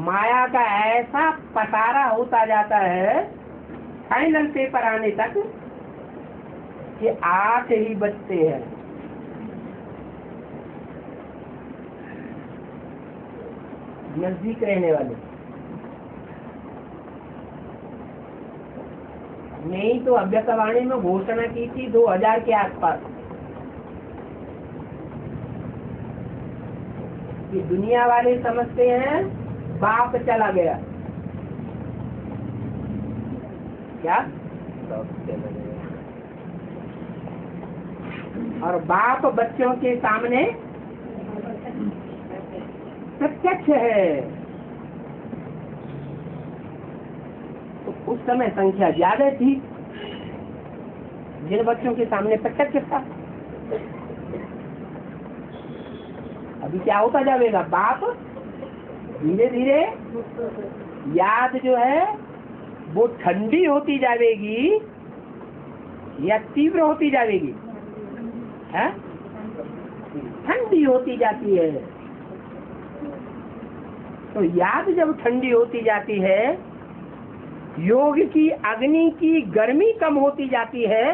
माया का ऐसा पसारा होता जाता है फाइनल पेपर आने तक कि 8 ही बचते हैं। नजदीक रहने वाले नहीं तो अभ्यसवाणी में घोषणा की थी 2000 के आसपास कि दुनिया वाले समझते हैं बाप चला गया। क्या? और बाप बच्चों के सामने प्रत्यक्ष है। तो उस समय संख्या ज्यादा थी जिन बच्चों के सामने प्रत्यक्ष था। अभी क्या होता जाएगा? बाप धीरे धीरे याद जो है वो ठंडी होती जाएगी या तीव्र होती जाएगी? ठंडी होती जाती है। तो याद जब ठंडी होती जाती है, योग की अग्नि की गर्मी कम होती जाती है,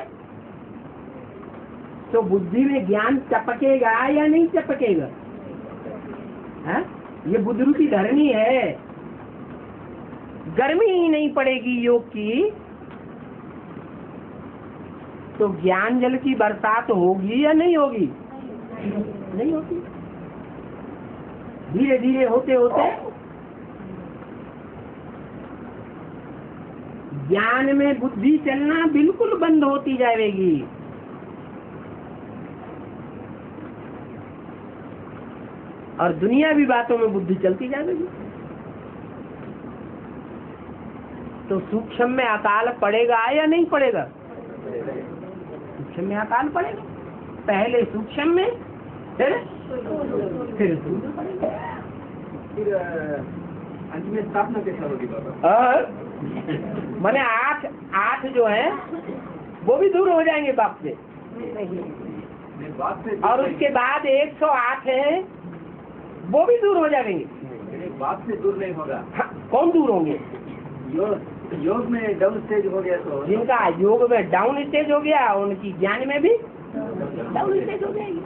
तो बुद्धि में ज्ञान चपकेगा या नहीं चपकेगा? ये बुद्धि की धरनी है। गर्मी ही नहीं पड़ेगी योग की, तो ज्ञान जल की बरसात होगी या नहीं होगी? नहीं होगी। धीरे धीरे होते होते ज्ञान में बुद्धि चलना बिल्कुल बंद होती जाएगी। और दुनियावी बातों में बुद्धि चलती जाएगी। तो सूक्ष्म में अकाल पड़ेगा या नहीं पड़ेगा? सूक्ष्म में अकाल पड़ेगा। पहले सूक्ष्म में, फिर अंत में स्थापना कैसा होगी बाबा? और मैंने 8 जो है वो भी दूर हो जाएंगे बाप से। और उसके बाद 108 है वो भी दूर हो जाएंगे। बाप से दूर नहीं होगा। हाँ, कौन दूर होंगे? योग में डाउन स्टेज हो गया तो जिनका योग में डाउन स्टेज हो गया उनकी ज्ञान में भी डाउन स्टेज हो जाएगी।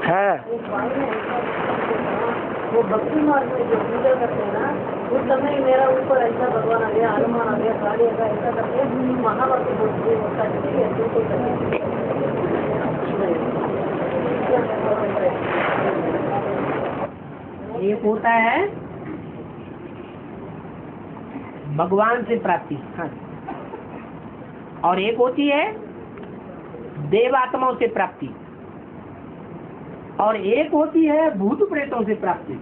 हाँ, वो भक्ति मार्ग में जो पूजा करते हैं ना, उस समय मेरा ऊपर ऐसा भगवान आ गया, हनुमान आ गया, काली आ गया, ऐसा करके महाभक्ति बोलती होता है। एक होता है भगवान से प्राप्ति, हाँ, और एक होती है देवात्माओं से प्राप्ति, और एक होती है भूत प्रेतों से प्राप्ति।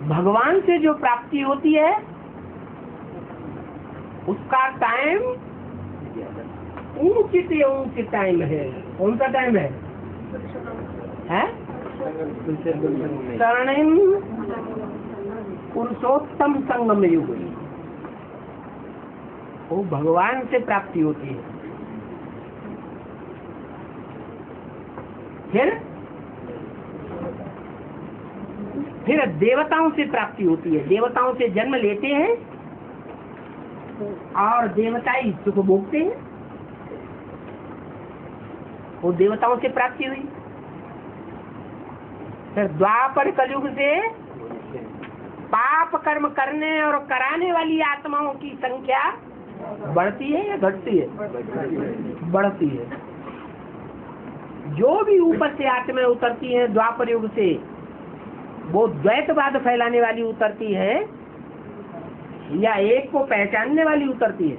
भगवान से जो प्राप्ति होती है उसका टाइम ऊंच टाइम है। कौन सा टाइम है? स्वर्णिम पुरुषोत्तम संगम युग, वो भगवान से प्राप्ति होती है। फिर देवताओं से प्राप्ति होती है। देवताओं से जन्म लेते हैं और देवताई सुख भोगते हैं, वो देवताओं से प्राप्ति हुई। फिर द्वापर कलयुग से पाप कर्म करने और कराने वाली आत्माओं की संख्या बढ़ती है या घटती है? बढ़ती है। जो भी ऊपर से आत्माएं उतरती हैं द्वापर युग से, वो द्वैतवाद फैलाने वाली उतरती है या एक को पहचानने वाली उतरती है?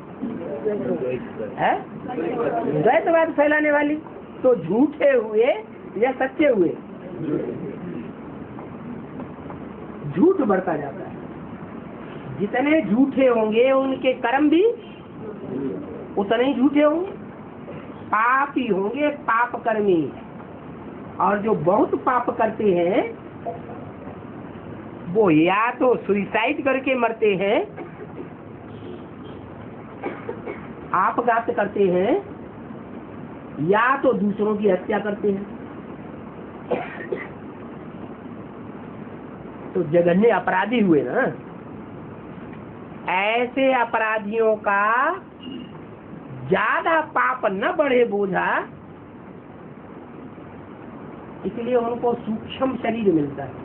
द्वैतवाद फैलाने वाली। तो झूठे हुए या सच्चे हुए? झूठ बढ़ता जाता है। जितने झूठे होंगे उनके कर्म भी उतने ही झूठे होंगे, पापी होंगे, पाप कर्मी। और जो बहुत पाप करते हैं वो या तो सुइसाइड करके मरते हैं, आपघात करते हैं, या तो दूसरों की हत्या करते हैं। तो जघन्य अपराधी हुए ना। ऐसे अपराधियों का ज्यादा पाप न बढ़े बोझा, इसलिए उनको सूक्ष्म शरीर मिलता है,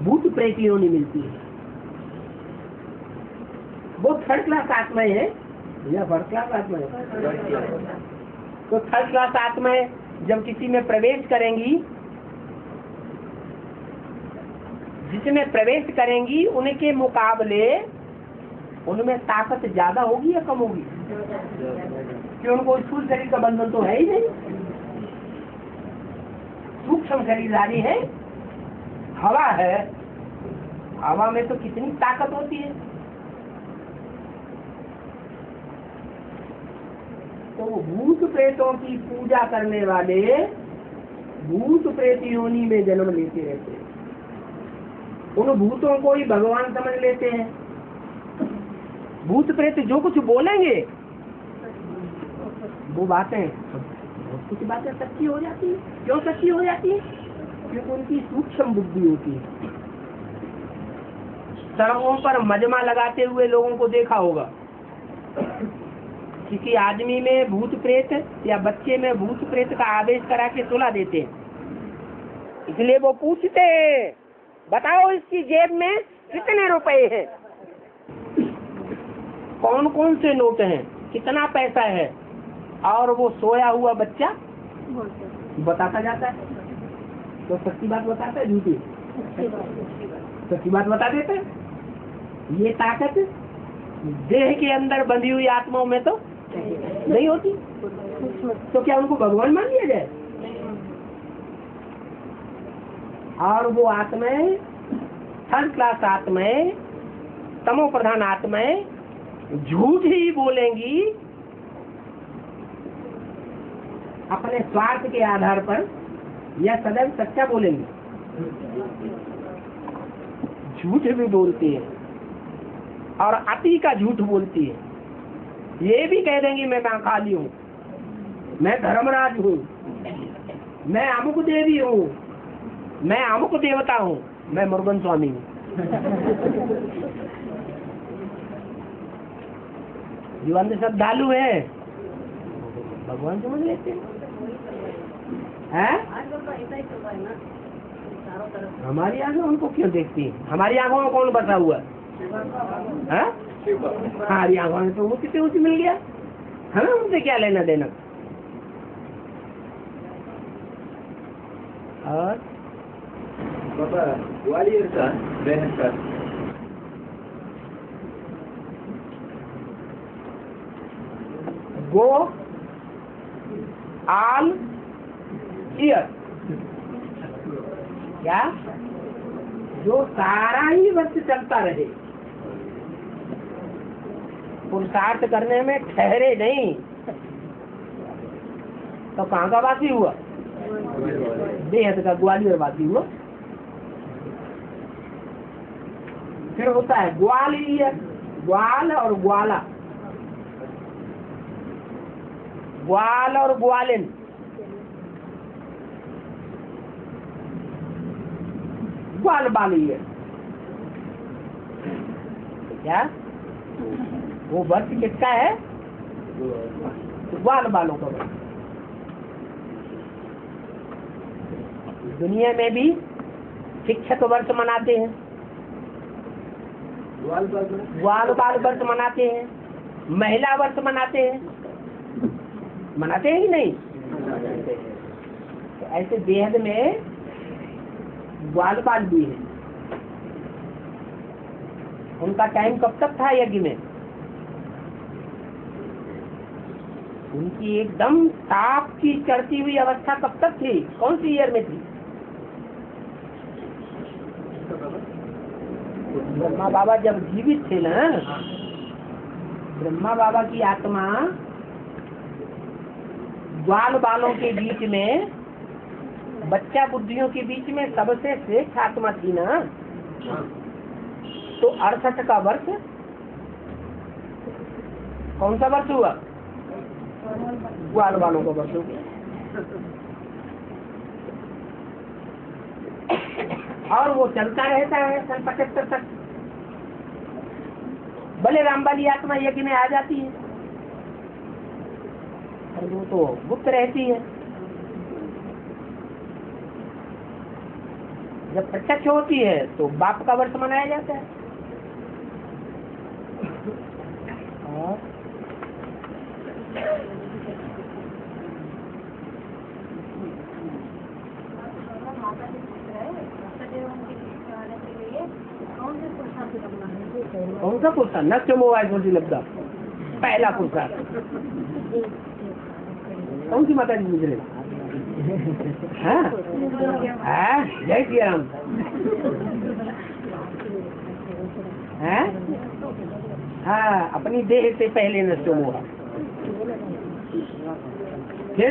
भूत प्रेत योनि मिलती है। वो थर्ड क्लास आत्मा है या फर्स्ट क्लास आत्मा है? तो थर्ड क्लास आत्माएं जब किसी में प्रवेश करेंगी, जिसमें प्रवेश करेंगी उनके मुकाबले उनमें ताकत ज्यादा होगी या कम होगी? कि उनको स्थूल शरीर का बंधन तो है ही नहीं, सूक्ष्म शरीरधारी है, हवा है, हवा में तो कितनी ताकत होती है। तो भूत प्रेतों की पूजा करने वाले भूत प्रेत योनि में जन्म लेते रहते हैं। उन भूतों को ही भगवान समझ लेते हैं। भूत प्रेत जो कुछ बोलेंगे वो बातें, कुछ बातें सच्ची हो जाती है। क्यों सच्ची हो जाती है? क्योंकि उनकी सूक्ष्म बुद्धि होती है। सड़कों पर मजमा लगाते हुए लोगों को देखा होगा। किसी आदमी में भूत प्रेत या बच्चे में भूत प्रेत का आवेश करा के सुला देते हैं। इसलिए वो पूछते हैं, बताओ इसकी जेब में कितने रुपए हैं, कौन कौन से नोट हैं, कितना पैसा है। और वो सोया हुआ बच्चा बताता जाता है। तो सच्ची बात बताता है, झूठी? सच्ची बात बता देते हैं। ये ताकत देह के अंदर बंधी हुई आत्माओं में तो नहीं होती। तो क्या उनको भगवान मान लिया जाए? और वो आत्माएं, थर्ड क्लास आत्माएं, तमो प्रधान आत्माएं झूठ ही बोलेंगी अपने स्वार्थ के आधार पर, या सदैव सच्चा बोलेंगी? झूठ भी बोलती है और अति का झूठ बोलती है। ये भी कह देंगी मैं काली हूँ, मैं धर्मराज हूँ, मैं अमुक देवी हूँ, मैं अमुक देवता हूँ, मैं मुरुगन स्वामी हूँ। जीवन में श्रद्धालु है, भगवान समझ लेते हैं। हमारी आंखें उनको क्यों देखती है? हमारी आंखों में कौन बसा हुआ है? हमारी आंखों में तो वो कितने ऊँची मिल गया, हमें उनसे क्या लेना देना। और बाबा ग्वालियर का बहन का गो आल ईयर, क्या जो सारा ही वर्ष चलता रहे, पुरुषार्थ करने में ठहरे नहीं, तो कहाँ का वासी हुआ? बेहद का ग्वालियर वासी हुआ। फिर होता है ग्वालियर, ग्वाल और ग्वाला, ग्वाल और ग्वालिन, ग्वाल बालियर। क्या वो वर्ष किसका है? ग्वाल बालों का वर्ष। दुनिया में भी शिक्षक वर्ष मनाते हैं, ग्वाल बाल वर्ष मनाते हैं, महिला वर्ष मनाते हैं, मनाते हैं कि नहीं? तो ऐसे बेहद में ग्वाल बाल भी है। उनका टाइम कब तक था यज्ञ में? उनकी एकदम ताप की चढ़ती हुई अवस्था कब तक थी? कौन सी ईयर में थी? ब्रह्मा बाबा जब जीवित थे ना, ब्रह्मा बाबा की आत्मा ग्वाल बालों के बीच में बच्चा बुद्धियों के बीच में सबसे श्रेष्ठ आत्मा थी ना, तो 68 का वर्ष कौन सा वर्ष हुआ? ग्वाल वालों का वर्ष हो गया। और वो चलता रहता है सन 75 तक। भले राम वाली आत्मा यज्ञ में आ जाती है, और वो तो गुप्त रहती है। जब प्रत्यक्ष होती है तो बाप का वर्ष मनाया जाता है। और कौन सा पुरुषार्थ? नष्ट मोबाइल लगता पहला पुरुषार्थ कौन सी माता जी गुजरे? जय श्री राम। हाँ, अपनी देह से पहले नष्ट हुआ, फिर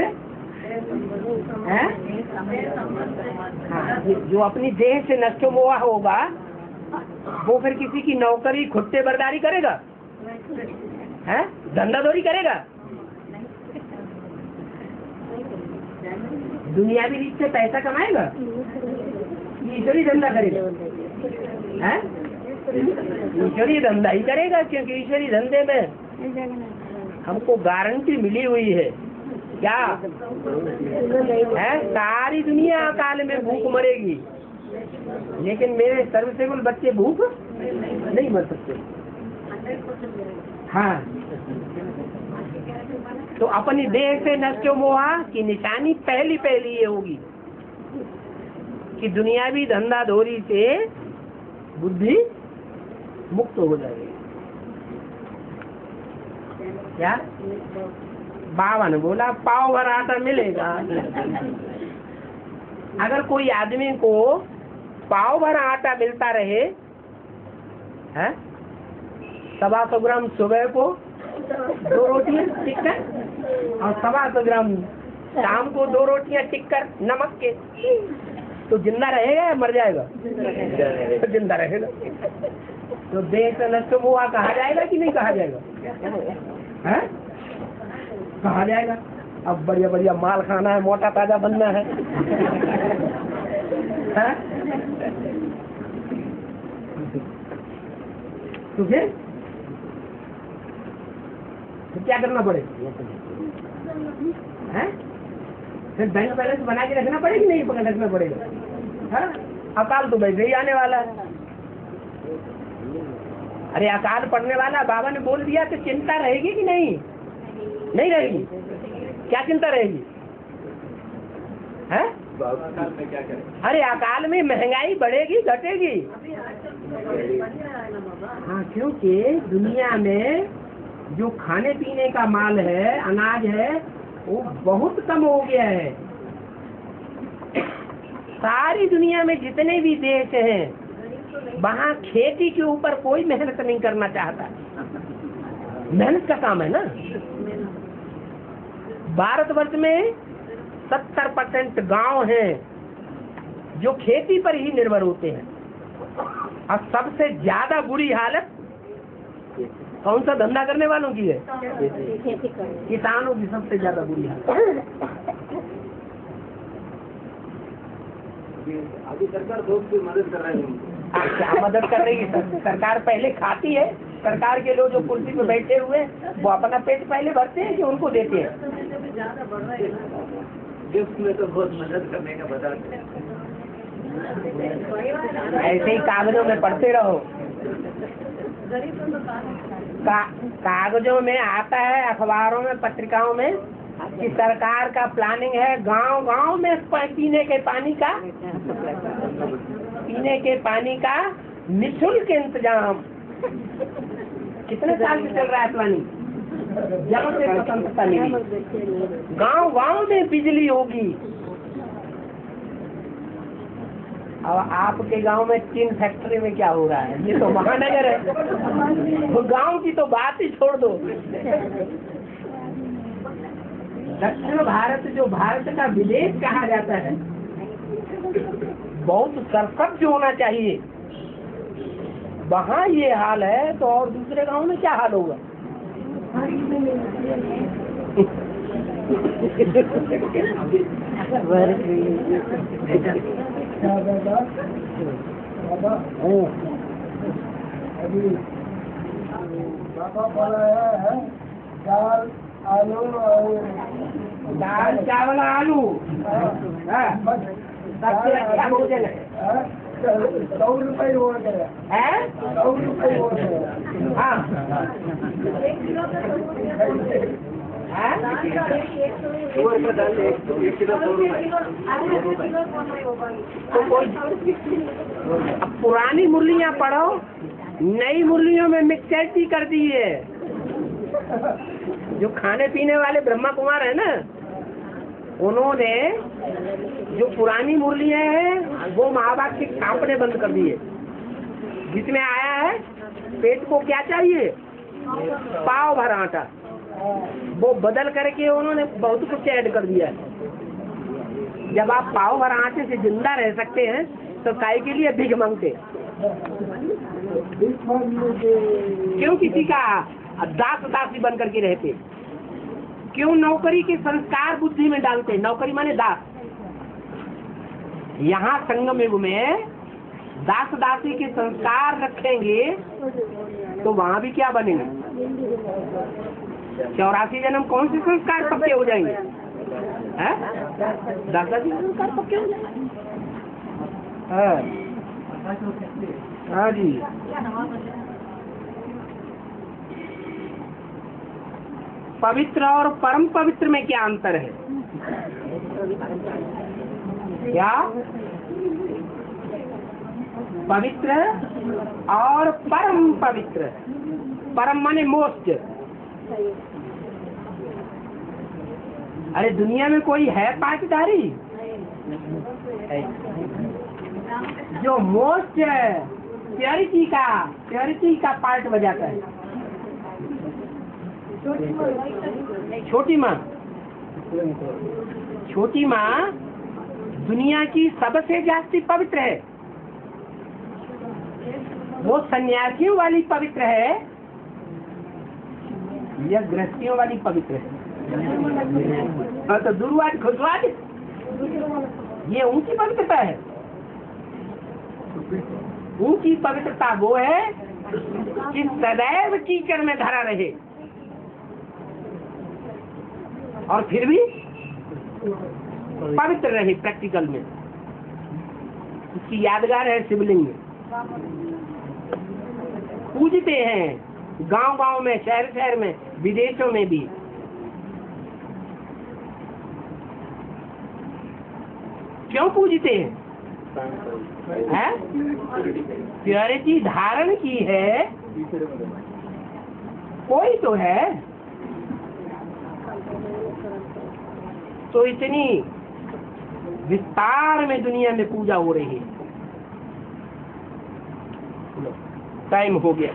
जो अपनी देह से नष्ट हुआ होगा वो फिर किसी की नौकरी खुट्टे बर्दारी करेगा? हैं? धंधादौरी करेगा? दुनियावी रीत से पैसा कमाएगा? ईश्वरी धंधा करेगा? हैं? ईश्वरी धंधा ही करेगा, क्योंकि ईश्वरी धंधे में हमको गारंटी मिली हुई है। क्या है? सारी दुनिया अकाल में भूख मरेगी, लेकिन मेरे सर्वसेवल बच्चे भूख नहीं मर सकते। हाँ, तो अपनी देह से नष्ट मोहा की निशानी पहली ये होगी कि दुनियावी धंधाधोरी से बुद्धि मुक्त हो जाएगी। क्या बाबा ने बोला? पाव भर आटा मिलेगा। अगर कोई आदमी को पाव भर आटा मिलता रहे, है 125 ग्राम सुबह को 2 रोटियां टिक्कर, और 125 ग्राम शाम को 2 रोटियां टिक्कर नमक के, तो जिंदा रहेगा या मर जाएगा? तो जिंदा रहेगा। तो देह से नष्ट हुआ कहा जाएगा कि नहीं कहा जाएगा? है? कहा जाएगा। अब बढ़िया बढ़िया माल खाना है, मोटा ताजा बनना है, तो फिर क्या करना पड़ेगा? फिर बैंक बैलेंस बना के रखना पड़ेगा, नहीं रखना पड़ेगा? अकाल तो वैसे ही आने वाला है। अरे अकाल पड़ने वाला, बाबा ने बोल दिया, तो चिंता रहेगी कि नहीं? नहीं रहेगी। क्या चिंता रहेगी? है? अकाल में क्या करें? अरे अकाल में महंगाई बढ़ेगी घटेगी? हाँ, क्योंकि दुनिया में जो खाने पीने का माल है, अनाज है, वो बहुत कम हो गया है। सारी दुनिया में जितने भी देश हैं, वहाँ खेती के ऊपर कोई मेहनत नहीं करना चाहता। मेहनत का काम है ना। भारतवर्ष में 70% गांव हैं जो खेती पर ही निर्भर होते हैं, और सबसे ज्यादा बुरी हालत कौन सा धंधा करने वालों की है? किसानों की सबसे ज्यादा बुरी हालत। अभी सरकार बहुत की मदद कर रही है। क्या मदद कर रही है? सरकार पहले खाती है। सरकार के लोग जो कुर्सी पे बैठे हुए वो अपना पेट पहले भरते हैं कि उनको देते हैं? गिफ्ट में तो बहुत मदद करने का बताते हैं। ऐसे ही कागजों में पढ़ते रहो। कागजों में आता है, अखबारों में, पत्रिकाओं में कि सरकार का प्लानिंग है गांव-गांव में पीने के पानी का निःशुल्क इंतजाम। कितने साल से चल रहा है प्लानिंग? जब से स्वतंत्रता मिली, गांव-गांव में बिजली होगी। अब आपके गांव में टीन फैक्ट्री में क्या हो रहा है? ये तो महानगर है। तो गांव की तो बात ही छोड़ दो। दक्षिण भारत, जो भारत का विदेश कहा जाता है, बहुत सर्कस होना चाहिए। वहाँ ये हाल है तो और दूसरे गांव में क्या हाल होगा? दाल चावल आलू सबसे अच्छा भोजन है। 100 रुपये हो गया। 100 रुपये हो गया। हाँ अब पुरानी मुरलियाँ पढ़ो, नई मुरलियों में मिक्सचर कर दी है। जो खाने पीने वाले ब्रह्मा कुमार है ना, उन्होंने जो पुरानी मुरलियाँ हैं वो महाभारत के कांपने बंद कर दिए। जिसमें आया है पेट को क्या चाहिए, पाव भर आटा, वो बदल करके उन्होंने बहुत कुछ ऐड कर दिया है। जब आप पाव भर आटे से जिंदा रह सकते हैं तो काय के लिए भीख मांगते? क्यों किसी का दास दासी बन करके रहते? क्यों नौकरी के संस्कार बुद्धि में डालते? नौकरी माने दास। यहाँ संगम युग में दास दासी के संस्कार रखेंगे तो वहाँ भी क्या बनेंगे? 84 जन्म कौन से संस्कार पक्के हो जाएंगे? दादाजी संस्कार पक्के हो जाएंगे। हाँ जी। पवित्र और परम पवित्र में क्या अंतर है? क्या पवित्र और परम पवित्र? परम माने मोस्ट। अरे दुनिया में कोई है पांचधारी? जो मोस्ट है प्योरिटी का पार्ट बजाता है छोटी माँ। छोटी माँ दुनिया की सबसे जास्ती पवित्र है। वो सन्यासियों वाली पवित्र है या गृहस्थियों वाली पवित्र है? तो दुर्वाद खुदवाद ये ऊंची पवित्रता है। ऊंची पवित्रता वो है कि सदैव कीचड़ में धरा रहे और फिर भी पवित्र रहे। प्रैक्टिकल में उसकी यादगार है शिवलिंग में। पूजते हैं गांव-गांव में, शहर में, विदेशों में भी। क्यों पूजते हैं? प्योरिटी धारण की है कोई तो है, तो इतनी विस्तार में दुनिया में पूजा हो रही है। टाइम हो गया।